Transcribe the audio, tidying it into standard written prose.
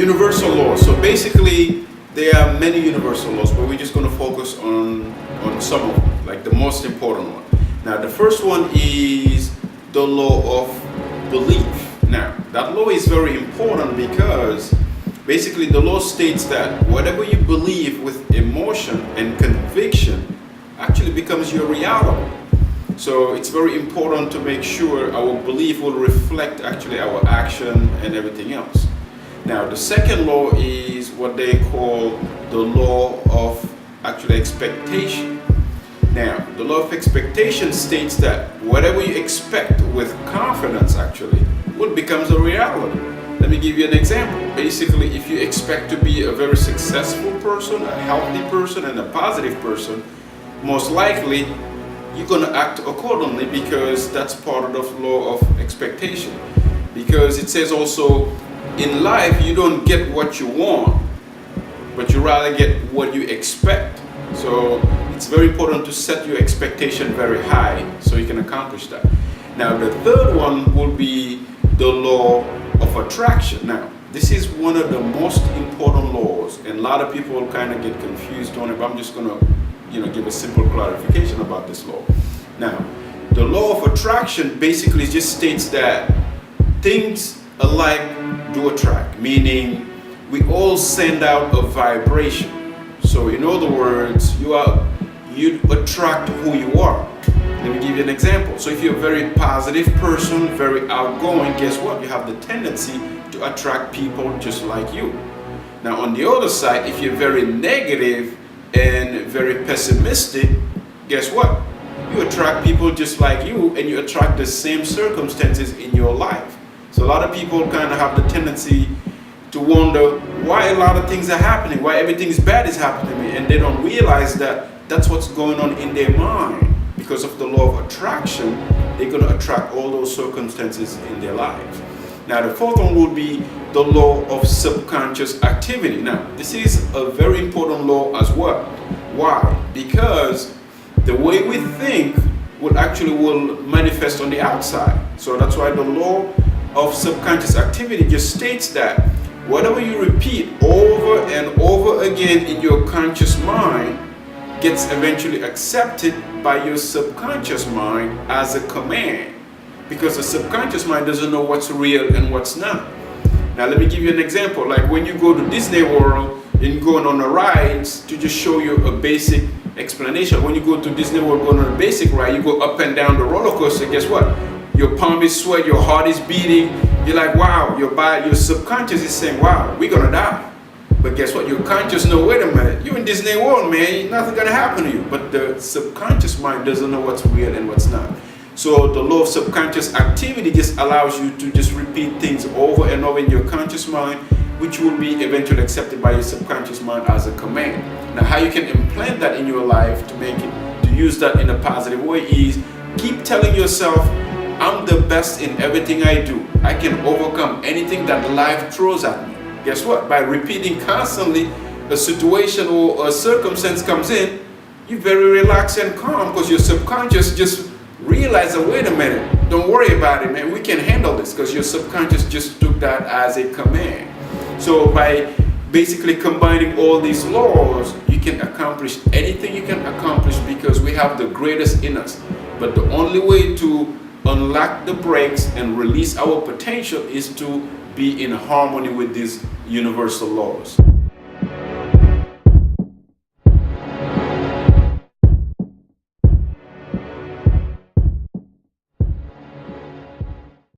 Universal laws. So basically, there are many universal laws, but we're just going to focus on some of them, like the most important one. Now, the first one is the law of belief. Now, that law is very important because basically the law states that whatever you believe with emotion and conviction actually becomes your reality. So it's very important to make sure our belief will reflect actually our action and everything else. Now, the second law is what they call the law of actually expectation. Now, the law of expectation states that whatever you expect with confidence actually will becomes a reality. Let me give you an example. Basically, if you expect to be a very successful person, a healthy person, and a positive person, most likely you're going to act accordingly because that's part of the law of expectation. Because it says also, in life, you don't get what you want, but you rather get what you expect. So it's very important to set your expectation very high so you can accomplish that. Now, the third one will be the law of attraction. Now, this is one of the most important laws, and a lot of people kind of get confused on it, but I'm just going to give a simple clarification about this law. Now, the law of attraction basically just states that things alike do attract, meaning we all send out a vibration. So in other words, you attract who you are. Let me give you an example. So if you're a very positive person, very outgoing, guess what? You have the tendency to attract people just like you. Now on the other side, if you're very negative and very pessimistic, guess what? You attract people just like you, and you attract the same circumstances in your life. So a lot of people kind of have the tendency to wonder why a lot of things are happening, why everything's bad is happening to me, and they don't realize that that's what's going on in their mind. Because of the law of attraction, they're going to attract all those circumstances in their lives. Now, the fourth one will be the law of subconscious activity. Now, this is a very important law as well. Why? Because the way we think will manifest on the outside. So that's why the law of subconscious activity just states that whatever you repeat over and over again in your conscious mind gets eventually accepted by your subconscious mind as a command, because the subconscious mind doesn't know what's real and what's not. Now let me give you an example. Like when you go to Disney World and going on the rides, to just show you a basic explanation. When you go to Disney World going on a basic ride, you go up and down the roller coaster, guess what? Your palm is sweat, your heart is beating. You're like, wow, your subconscious is saying, wow, we're gonna die. But guess what? Your conscious know, wait a minute, you're in Disney World, man, nothing gonna happen to you. But the subconscious mind doesn't know what's real and what's not. So the law of subconscious activity just allows you to just repeat things over and over in your conscious mind, which will be eventually accepted by your subconscious mind as a command. Now, how you can implant that in your life to use that in a positive way is keep telling yourself, I'm the best in everything I do. I can overcome anything that life throws at me. Guess what? By repeating constantly, a situation or a circumstance comes in, you're very relaxed and calm because your subconscious just realizes, wait a minute, don't worry about it, man. We can handle this, because your subconscious just took that as a command. So by basically combining all these laws, you can accomplish anything you can accomplish because we have the greatest in us. But the only way to unlock the brakes and release our potential is to be in harmony with these universal laws.